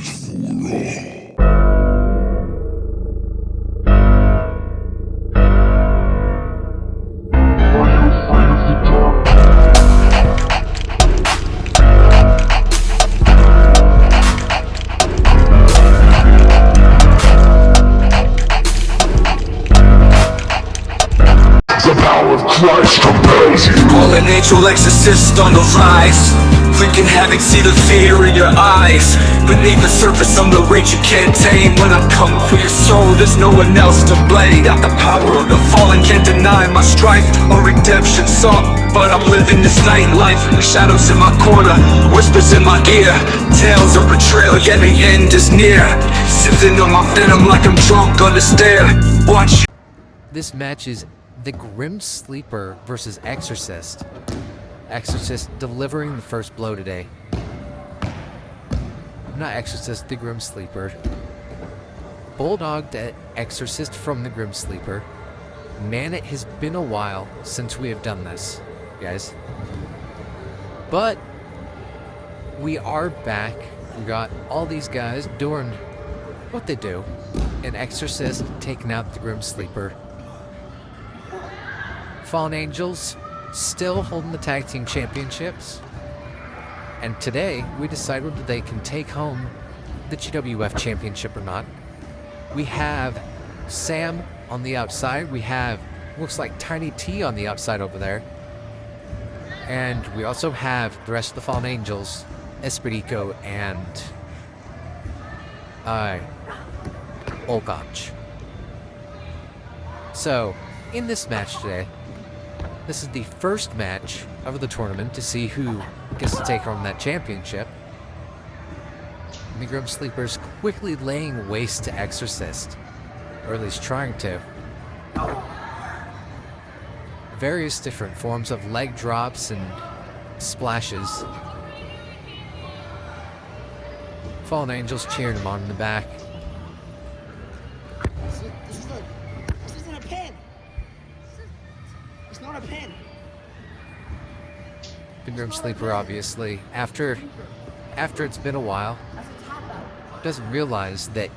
The power of Christ compels you. Fallen angel exorcist on the rise, wreaking havoc, see the fear in your eyes. Beneath the surface I'm the rage you can't tame. When I come for your soul there's no one else to blame. Got the power of the fallen, can't deny my strife. A redemption song, but I'm living this nightlife. The shadows in my corner, whispers in my ear, tales of betrayal, yet the end is near. Sipping on my venom like I'm drunk on the stair. Watch. This match is the Grim Sleeper versus Exorcist. Exorcist delivering the first blow today. Not Exorcist, the Grim Sleeper. Bulldogged at Exorcist from the Grim Sleeper. Man, it has been a while since we have done this, guys. But we are back. We got all these guys doing what they do. An Exorcist taking out the Grim Sleeper. Fallen Angels still holding the tag team championships. And today we decided that they can take home the GWF championship or not. We have Sam on the outside. We have, looks like Tiny T on the outside over there. And we also have the rest of the Fallen Angels, Espirico and Olgach. So, in this match today, this is the first match of the tournament to see who gets to take home that championship. And the Grim Sleeper's quickly laying waste to Exorcist, or at least trying to. Various different forms of leg drops and splashes. Fallen Angels cheering him on in the back. This isn't a pin. It's not a pin. The Grim Sleeper, obviously, after it's been a while, doesn't realize that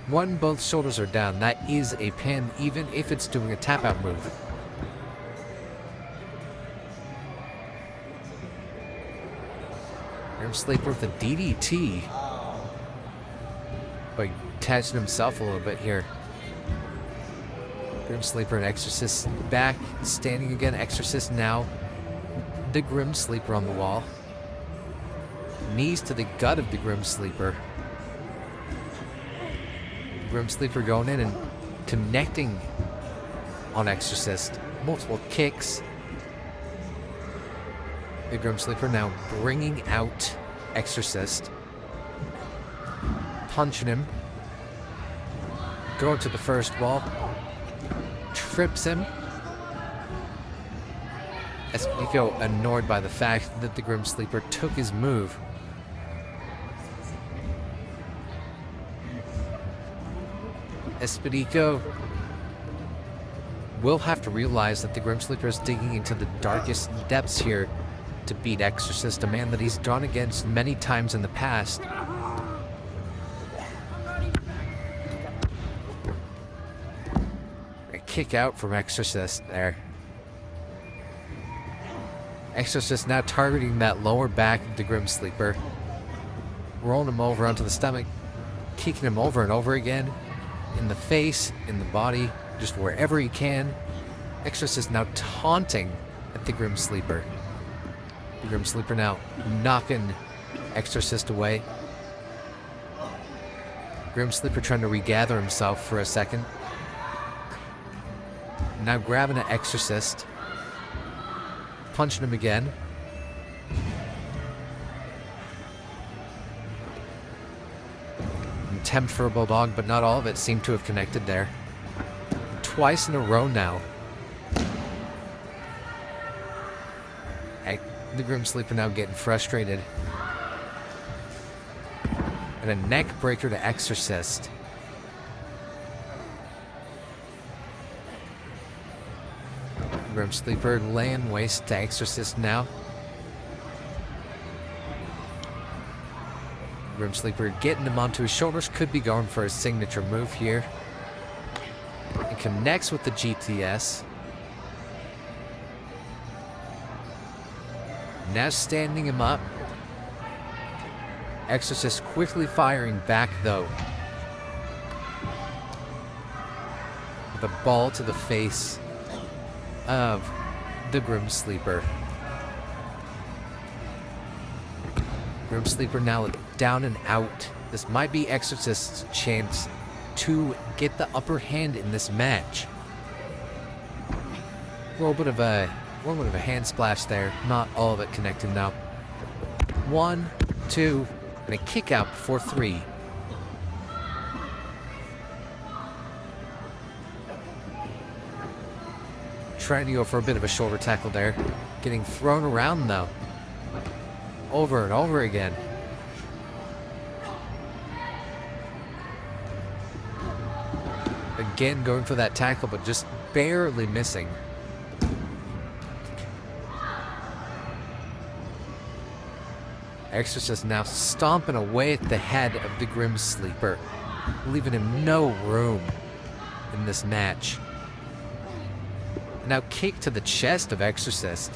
when both shoulders are down, that is a pin, even if it's doing a tap-out move. Grim Sleeper with a DDT. But attaching himself a little bit here. Grim Sleeper and Exorcist back, standing again. Exorcist now. The Grim Sleeper on the wall. Knees to the gut of the Grim Sleeper. The Grim Sleeper going in and connecting on Exorcist. Multiple kicks. The Grim Sleeper now bringing out Exorcist. Punching him. Going to the first wall. Trips him. Espirico annoyed by the fact that the Grim Sleeper took his move. Espirico will have to realize that the Grim Sleeper is digging into the darkest depths here to beat Exorcist, a man that he's gone against many times in the past. A kick out from Exorcist there. Exorcist now targeting that lower back of the Grim Sleeper. Rolling him over onto the stomach. Kicking him over and over again. In the face, in the body, just wherever he can. Exorcist now taunting at the Grim Sleeper. The Grim Sleeper now knocking Exorcist away. Grim Sleeper trying to regather himself for a second. Now grabbing an Exorcist. Punching him again. Attempt for a bulldog, but not all of it seemed to have connected there. Twice in a row now. The Grim Sleeper now getting frustrated. And a neck breaker to Exorcist. Grim Sleeper laying waste to Exorcist now. Grim Sleeper getting him onto his shoulders. Could be going for his signature move here. It connects with the GTS. Now standing him up. Exorcist quickly firing back though. With a ball to the face of the Grim Sleeper. Grim Sleeper now down and out. This might be Exorcist's chance to get the upper hand in this match. A little bit of a hand splash there. Not all of it connected now. 1, 2, and a kick out before 3. Trying to go for a bit of a shoulder tackle there. Getting thrown around though. Over and over again. Again going for that tackle, but just barely missing. Exorcist now stomping away at the head of the Grim Sleeper, leaving him no room in this match. Now kick to the chest of Exorcist.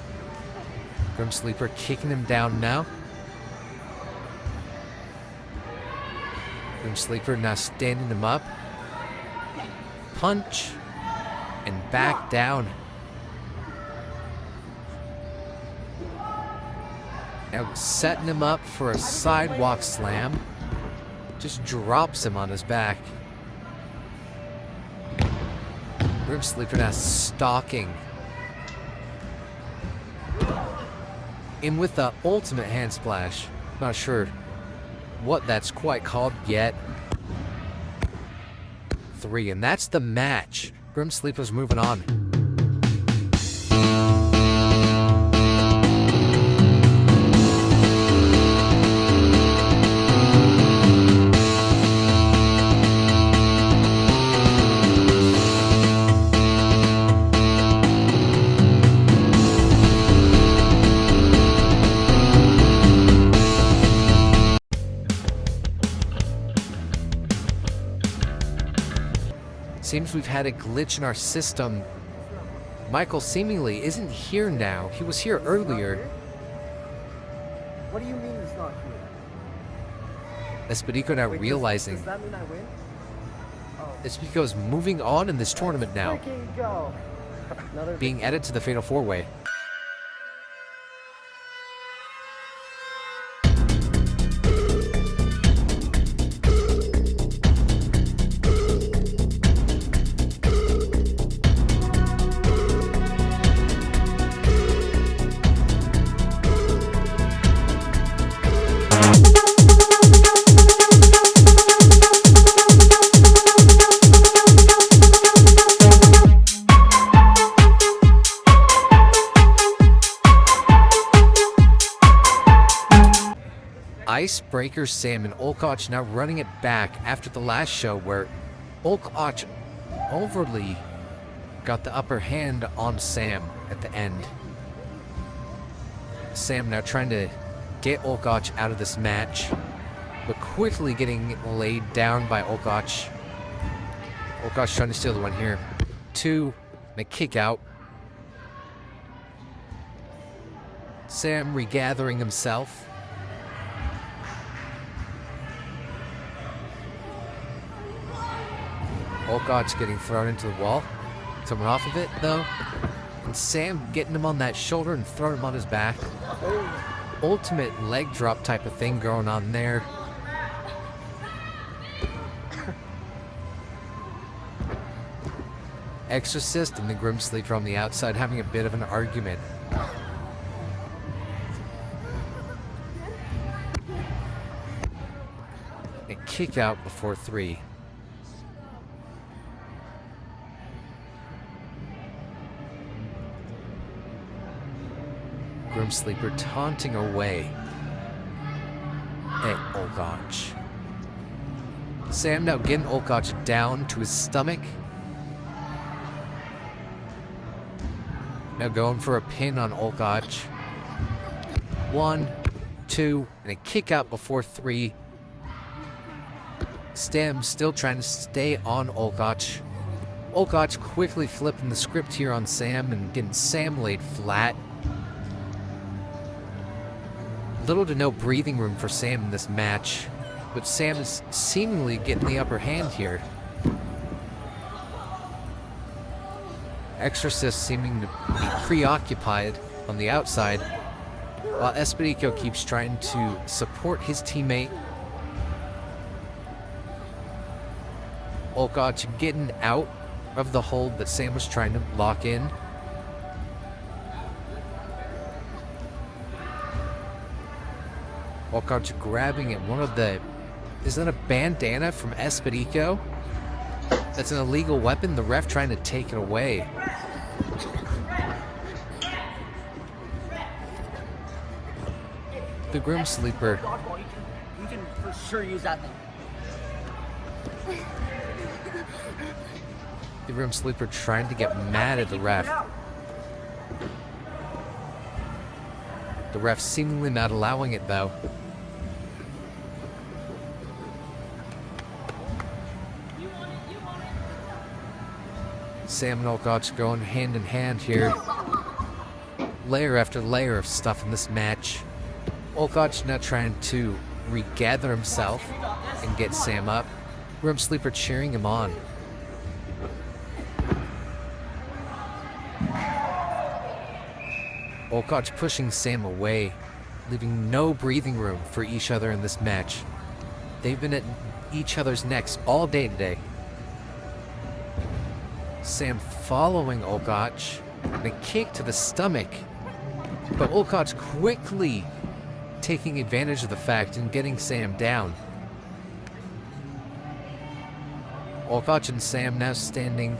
Grim Sleeper kicking him down now. Grim Sleeper now standing him up. Punch. And back down. Now setting him up for a sidewalk slam. Just drops him on his back. Grim Sleeper now stalking. In with the ultimate hand splash. Not sure what that's quite called yet. 3, and that's the match. Grim Sleeper's moving on. Seems we've had a glitch in our system. Michael seemingly isn't here now. He was here earlier. What do you mean he's not here? Espedico now Wait, realizing Does that mean I win? Oh. Espedico's moving on in this tournament now, Freaking go. Another being added to the Fatal 4-Way. Icebreaker Sam and Olkoch now running it back after the last show where Olkoch overly got the upper hand on Sam at the end. Sam now trying to get Olkoch out of this match, but quickly getting laid down by Olkoch. Olkoch trying to steal the one here. 2, and a kick out. Sam regathering himself. Olkoch getting thrown into the wall. Coming off of it, though. And Sam getting him on that shoulder and throwing him on his back. Ultimate leg drop type of thing going on there. Exorcist and the Grim Sleeper on the outside having a bit of an argument. A kick out before 3. Grim Sleeper taunting away at Olkoch. Sam now getting Olkoch down to his stomach. Now going for a pin on Olkoch. 1, 2, and a kick out before 3. Stam still trying to stay on Olkoch. Olkoch quickly flipping the script here on Sam and getting Sam laid flat. Little to no breathing room for Sam in this match, but Sam is seemingly getting the upper hand here. Exorcist seeming to be preoccupied on the outside, while Espedico keeps trying to support his teammate. Olkoch getting out of the hold that Sam was trying to lock in. Olkoch grabbing at one of the... Is that a bandana from Espedico? That's an illegal weapon. The ref trying to take it away. The Grim Sleeper. You can for sure use that thing. The Grim Sleeper trying to get mad at the ref. The ref seemingly not allowing it though. Sam and Olkoch going hand in hand here. Layer after layer of stuff in this match. Olkoch now trying to regather himself and get Sam up. Grim Sleeper cheering him on. Olkoch pushing Sam away, leaving no breathing room for each other in this match. They've been at each other's necks all day today. Sam following Olkoch, and a kick to the stomach, but Olkoch quickly taking advantage of the fact and getting Sam down. Olkoch and Sam now standing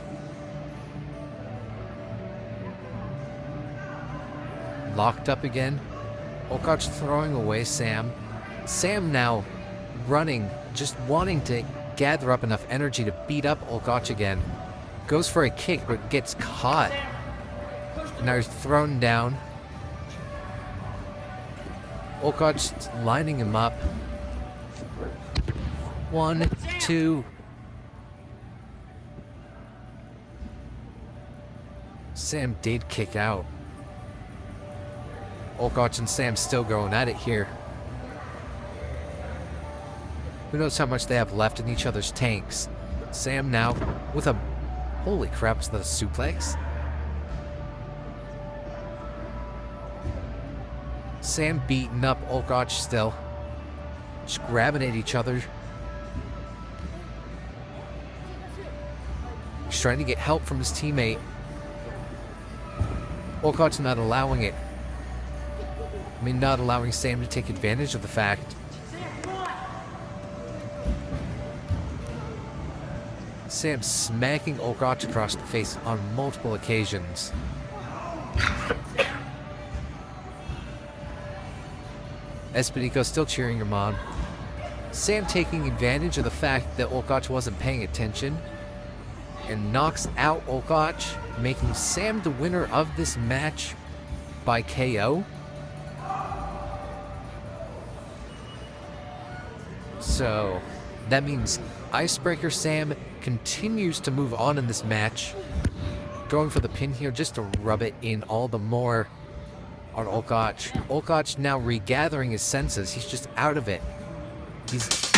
locked up again. Olkoch throwing away Sam. Sam now running, just wanting to gather up enough energy to beat up Olkoch again. Goes for a kick, but gets caught. Now he's thrown down. Olkoch lining him up. 1, 2. Sam did kick out. Olkoch and Sam still going at it here. Who knows how much they have left in each other's tanks. Sam now with a... Holy crap, is that a suplex? Sam beating up Olkoch still. Just grabbing at each other. He's trying to get help from his teammate. Olkoch not allowing it. I mean, not allowing Sam to take advantage of the fact. Sam smacking Olkoch across the face on multiple occasions. Espedico still cheering him on. Sam taking advantage of the fact that Olkoch wasn't paying attention and knocks out Olkoch, making Sam the winner of this match by KO. So that means Icebreaker Sam continues to move on in this match, going for the pin here just to rub it in all the more on Olkoch. Olkoch now regathering his senses. He's just out of it. He's...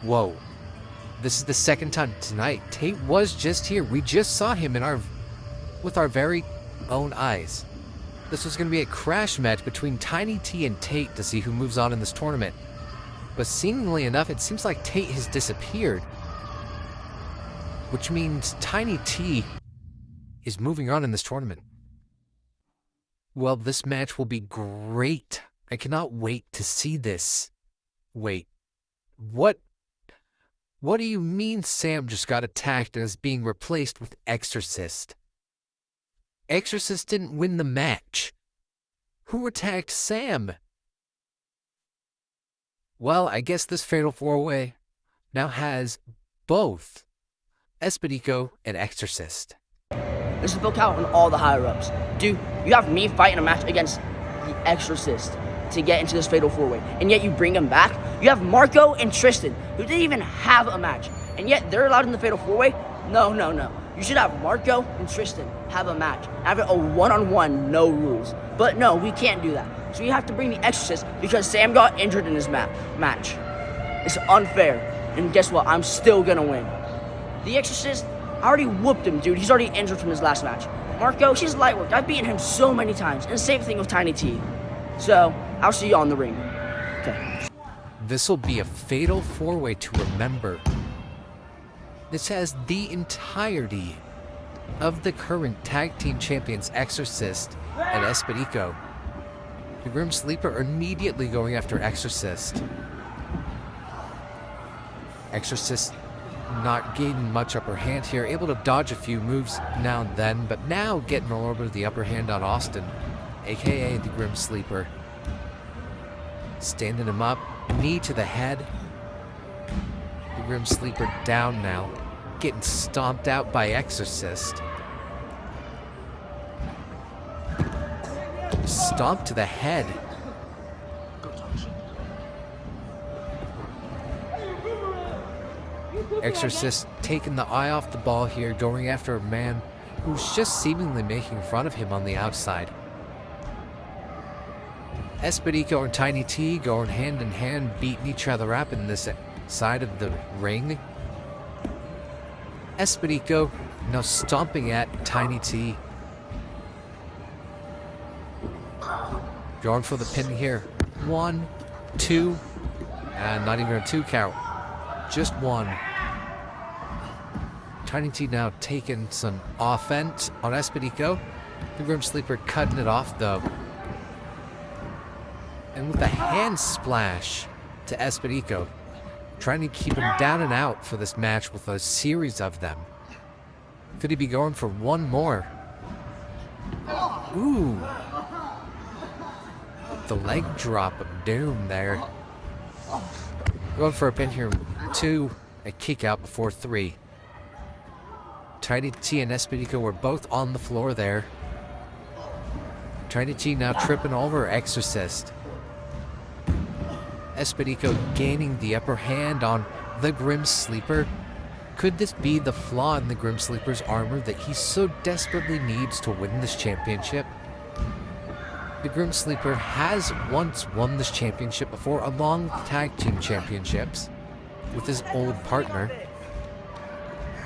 Whoa. This is the second time tonight. Tate was just here. We just saw him with our very own eyes. This was going to be a crash match between Tiny T and Tate to see who moves on in this tournament. But seemingly enough, it seems like Tate has disappeared. Which means Tiny T is moving on in this tournament. Well, this match will be great. I cannot wait to see this. Wait. What What do you mean Sam just got attacked and is being replaced with Exorcist? Exorcist didn't win the match. Who attacked Sam? Well, I guess this Fatal 4-Way now has both Espedico and Exorcist. This is Bill out on all the higher-ups. Dude, you have me fighting a match against the Exorcist to get into this Fatal 4-Way, and yet you bring him back? You have Marco and Tristan, who didn't even have a match, and yet they're allowed in the Fatal 4-Way? No. You should have Marco and Tristan have a match. Have it a one-on-one, no rules. But no, we can't do that. So you have to bring the Exorcist because Sam got injured in his match. It's unfair, and guess what? I'm still gonna win. The Exorcist, I already whooped him, dude. He's already injured from his last match. Marco, she's light work. I've beaten him so many times. And the same thing with Tiny T. So, I'll see you on the ring. Okay. This'll be a Fatal 4-Way to remember. This has the entirety of the current tag team champions Exorcist and Espedico. The Grim Sleeper are immediately going after Exorcist. Exorcist not gaining much upper hand here, able to dodge a few moves now and then, but now getting a little bit of the upper hand on Austin, aka the Grim Sleeper. Standing him up, knee to the head. The Grim Sleeper down now, getting stomped out by Exorcist. Stomp to the head. Exorcist taking the eye off the ball here, going after a man who's just seemingly making fun of him on the outside. Espedico and Tiny T going hand in hand, beating each other up in this side of the ring. Espedico now stomping at Tiny T. Going for the pin here. 1, 2, and not even a 2 count. Just 1. Tiny T now taking some offense on Espedico. The Grim Sleeper cutting it off though. And with a hand splash to Espedico, trying to keep him down and out for this match with a series of them. Could he be going for one more? Ooh. The leg drop of doom there. Going for a pin here. 2, a kick out before 3. Tiny T and Espedico were both on the floor there. Tiny T now tripping over Exorcist. Espedico gaining the upper hand on the Grim Sleeper. Could this be the flaw in the Grim Sleeper's armor that he so desperately needs to win this championship? The Grim Sleeper has once won this championship before, along with tag team championships, with his old partner.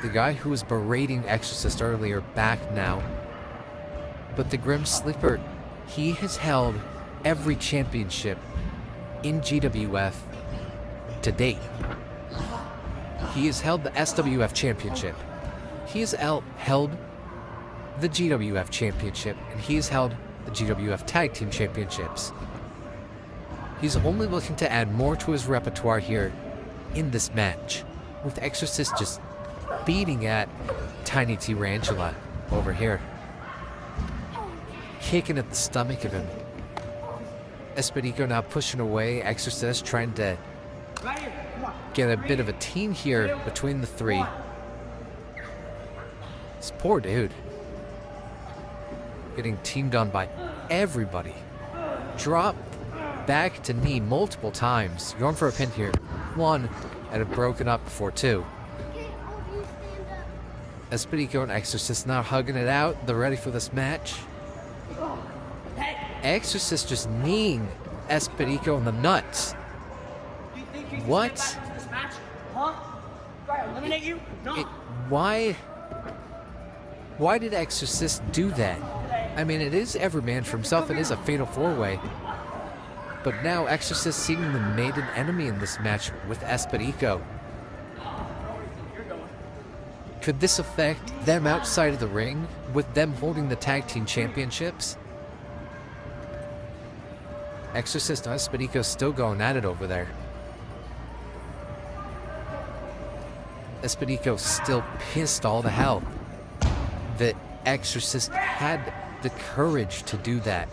The guy who was berating Exorcist earlier back now. But the Grim Sleeper, he has held every championship in GWF to date. He has held the SWF Championship. He has held the GWF Championship, and he has held the GWF Tag Team Championships. He's only looking to add more to his repertoire here in this match, with Exorcist just beating at Tiny T Tarantula over here. Kicking at the stomach of him. Espedico now pushing away Exorcist, trying to get a bit of a team here between the three. This poor dude. Getting teamed on by everybody. Drop back to knee multiple times. Going for a pin here. 1, and have broken up before 2. Espedico and Exorcist now hugging it out. They're ready for this match. Exorcist just kneeing Espedico in the nuts. What? Why did Exorcist do that? I mean, it is every man for himself. It is a fatal 4-way. But now Exorcist seemingly made an enemy in this match with Espedico. Could this affect them outside of the ring, with them holding the tag team championships? Exorcist and Espedico still going at it over there. Espedico still pissed all to hell that Exorcist had the courage to do that.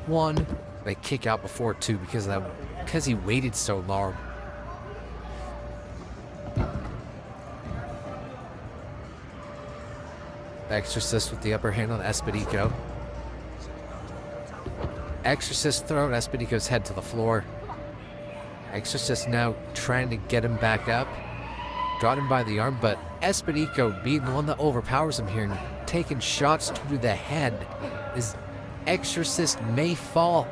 One, they kick out before two because he waited so long. Exorcist with the upper hand on Espedico. Exorcist throwing Espedico's head to the floor. Exorcist now trying to get him back up. Got him by the arm, but Espedico being the one that overpowers him here and taking shots to the head as Exorcist may fall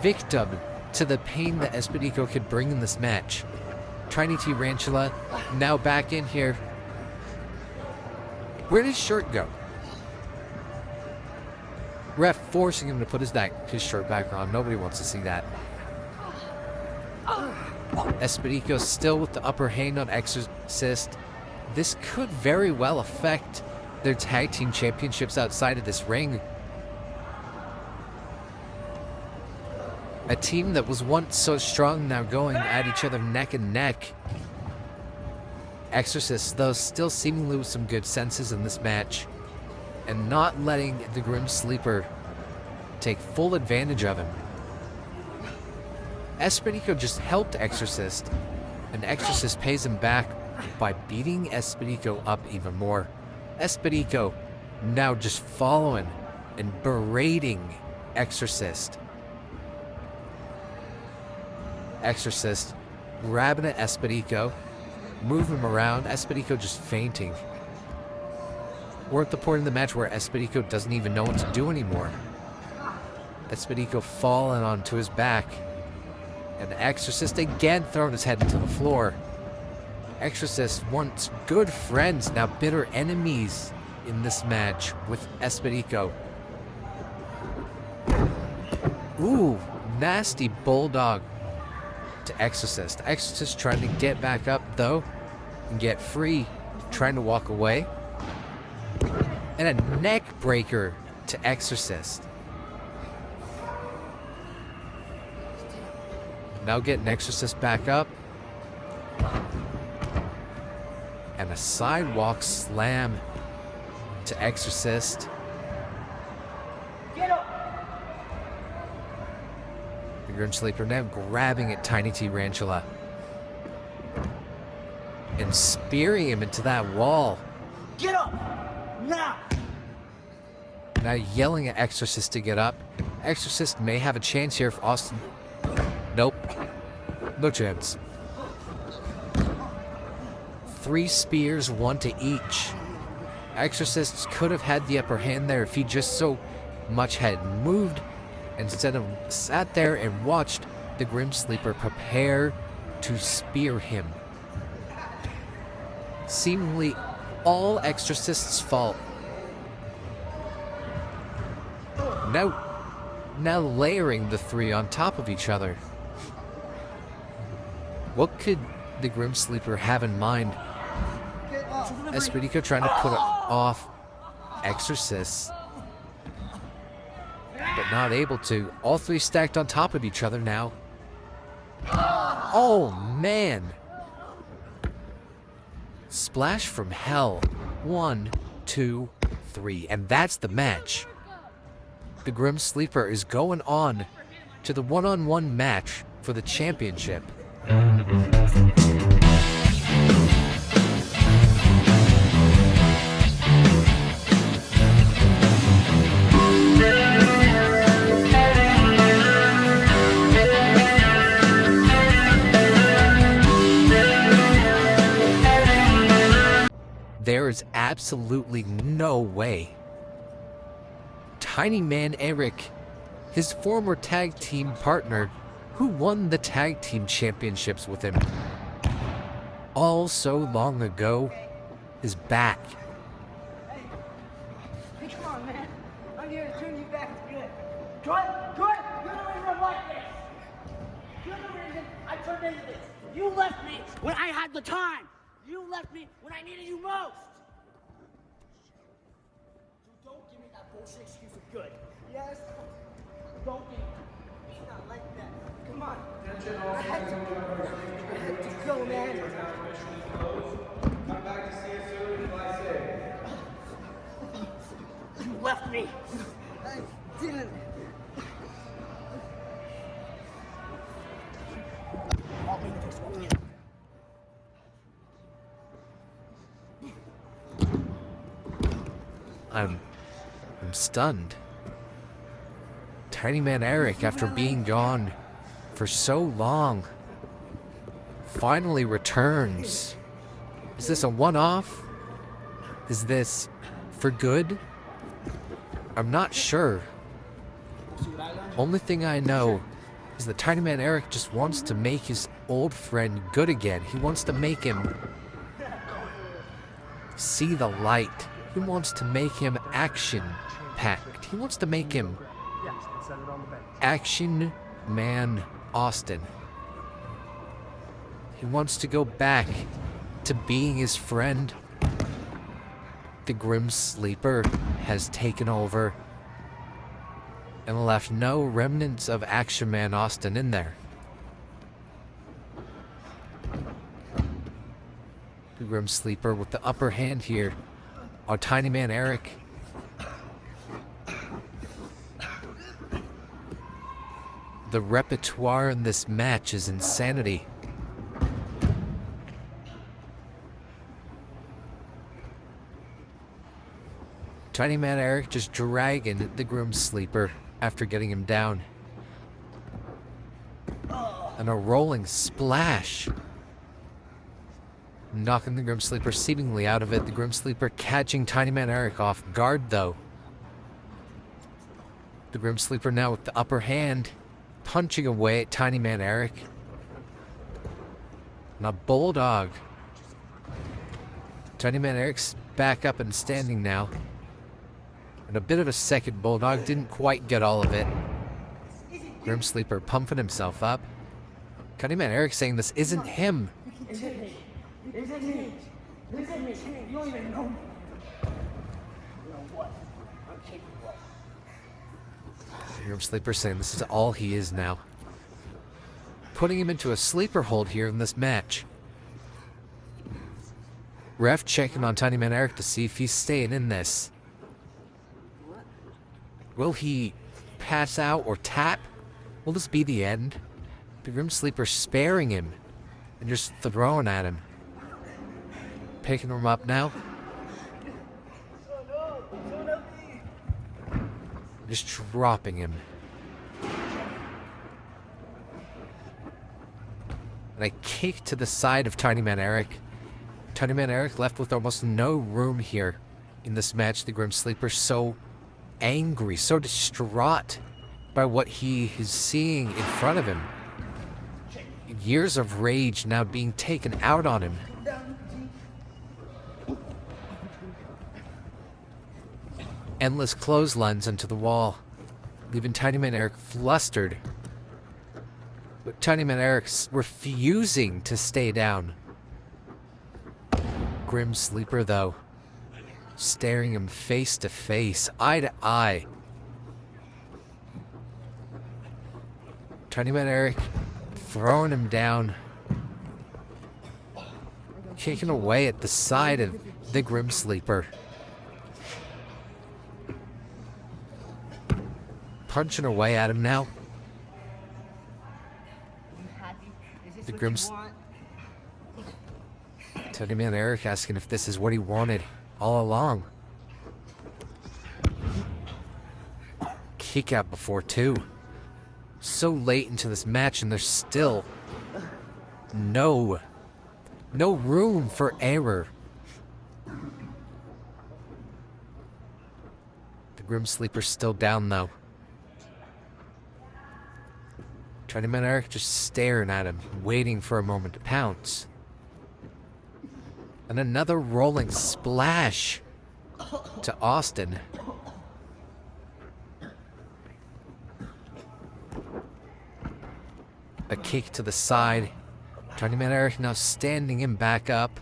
victim to the pain that Espedico could bring in this match. Tiny Tarantula now back in here. Where did his shirt go? Ref forcing him to put his shirt back on. Nobody wants to see that. Espedico still with the upper hand on Exorcist. This could very well affect their tag team championships outside of this ring. A team that was once so strong now going at each other neck and neck. Exorcist, though, still seemingly with some good senses in this match and not letting the Grim Sleeper take full advantage of him. Espedico just helped Exorcist, and Exorcist pays him back by beating Espedico up even more. Espedico now just following and berating Exorcist. Exorcist grabbing at Espedico, moving him around, Espedico just fainting. We're at the point in the match where Espedico doesn't even know what to do anymore. Espedico falling onto his back, and Exorcist again throwing his head into the floor. Exorcist, once good friends, now bitter enemies in this match with Espedico. Ooh, nasty bulldog to Exorcist. Exorcist trying to get back up though and get free, trying to walk away. And a neck breaker to Exorcist. Now getting Exorcist back up. And a sidewalk slam to Exorcist. Get up! The Grim Sleeper now grabbing at Tiny Tarantula and spearing him into that wall. Get up! Now! Now yelling at Exorcist to get up. Exorcist may have a chance here if Austin... Nope. No chance. 3 spears, 1 to each. Exorcist could have had the upper hand there if he just so much had moved instead of sat there and watched the Grim Sleeper prepare to spear him. Seemingly all Exorcist's fault. Now layering the 3 on top of each other. What could the Grim Sleeper have in mind? Espedico trying to put it off Exorcist, but not able to. All 3 stacked on top of each other now. Oh man! Splash from hell. 1, 2, 3. And that's the match. The Grim Sleeper is going on to the one-on-one match for the championship. There is absolutely no way Tiny Man Eric, his former tag team partner, who won the tag team championships with him all so long ago, is back. Hey, come on, man. I'm here to turn you back to good. Good? You're the reason I'm like this. You're the reason I turned into this. You left me when I had the time. You left me when I needed you most. So don't give me that bullshit excuse of good. Yes? Don't give me that. It's not like that. Come on. I had to go, man. Come back to see us soon and fly safe. You left me. I didn't. Want me to fix it. I'm stunned. Tiny Man Eric, after being gone for so long, finally returns. Is this a one-off? Is this for good? I'm not sure. Only thing I know is that Tiny Man Eric just wants to make his old friend good again. He wants to make him see the light. He wants to make him action-packed. He wants to make him Action Man Austin. He wants to go back to being his friend. The Grim Sleeper has taken over and left no remnants of Action Man Austin in there. The Grim Sleeper with the upper hand here on Tiny Man Eric. The repertoire in this match is insanity. Tiny Man Eric just dragging the Grim Sleeper after getting him down. And a rolling splash, knocking the Grim Sleeper seemingly out of it. The Grim Sleeper catching Tiny Man Eric off guard though. The Grim Sleeper now with the upper hand, punching away at Tiny Man Eric. And a bulldog. Tiny Man Eric's back up and standing now. And a bit of a second bulldog, didn't quite get all of it. Grim Sleeper pumping himself up. Tiny Man Eric saying this isn't him. Is it me? Is it me? Is it me? You don't even know me. You know what? I'm capable of. Grim Sleeper saying this is all he is now. Putting him into a sleeper hold here in this match. Ref checking on Tiny Man Eric to see if he's staying in this. Will he pass out or tap? Will this be the end? The Grim Sleeper sparing him and just throwing at him. Picking him up now. Just dropping him. And a kick to the side of Tiny Man Eric. Tiny Man Eric left with almost no room here in this match. The Grim Sleeper so angry, so distraught by what he is seeing in front of him. Years of rage now being taken out on him. Endless clotheslines into the wall, leaving Tiny Man Eric flustered. But Tiny Man Eric's refusing to stay down. Grim Sleeper, though, staring him face to face, eye to eye. Tiny Man Eric throwing him down, kicking away at the side of the Grim Sleeper. Punching away at him now. The Grim Tiny Man Eric asking if this is what he wanted all along. Kick out before too. So late into this match and there's still no room for error. The Grim Sleeper's still down though. Tiny Man Eric just staring at him, waiting for a moment to pounce. And another rolling splash to Austin. A kick to the side. Tiny Man Eric now standing him back up.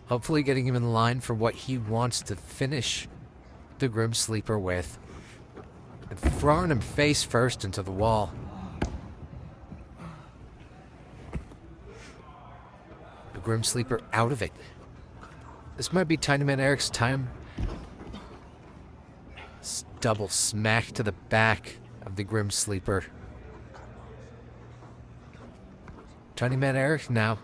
Hopefully getting him in line for what he wants to finish the Grim Sleeper with. And throwing him face first into the wall. Grim Sleeper out of it. This might be Tiny Man Eric's time. Double smack to the back of the Grim Sleeper. Tiny Man Eric now.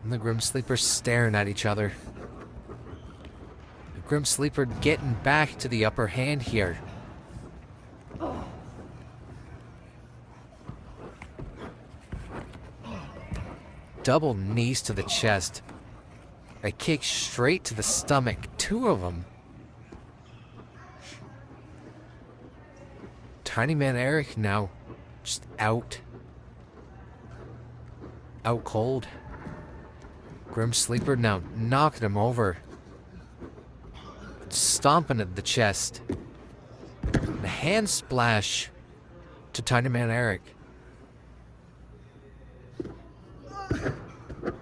And the Grim Sleeper staring at each other. The Grim Sleeper getting back to the upper hand here. Double knees to the chest. A kick straight to the stomach. Two of them. Tiny Man Eric now just out. Out cold. Grim Sleeper now knocking him over. Stomping at the chest. The hand splash to Tiny Man Eric.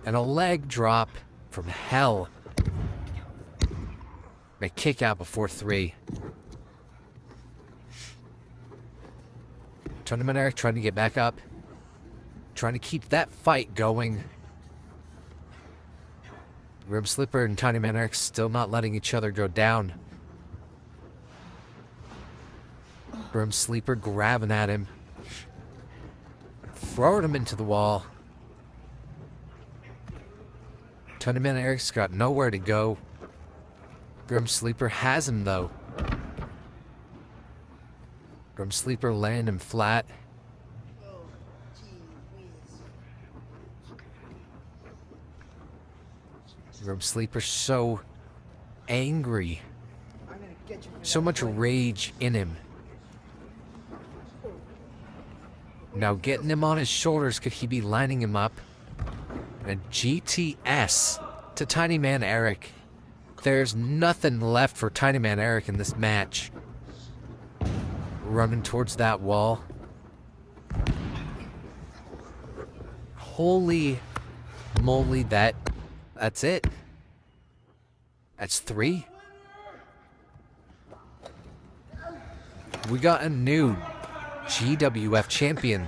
And a leg drop from hell. A kick out before 3. Tiny Man Eric trying to get back up. Trying to keep that fight going. Grim Sleeper and Tiny Man Eric still not letting each other go down. Grim Sleeper grabbing at him. Throwing him into the wall. Tiny Man Eric's got nowhere to go. Grim Sleeper has him though. Grim Sleeper laying him flat. Grim Sleeper so angry. So much rage in him. Now getting him on his shoulders, could he be lining him up? And a GTS to Tiny Man Eric. There's nothing left for Tiny Man Eric in this match. Running towards that wall. Holy moly, that's it. That's 3. We got a new GWF champion.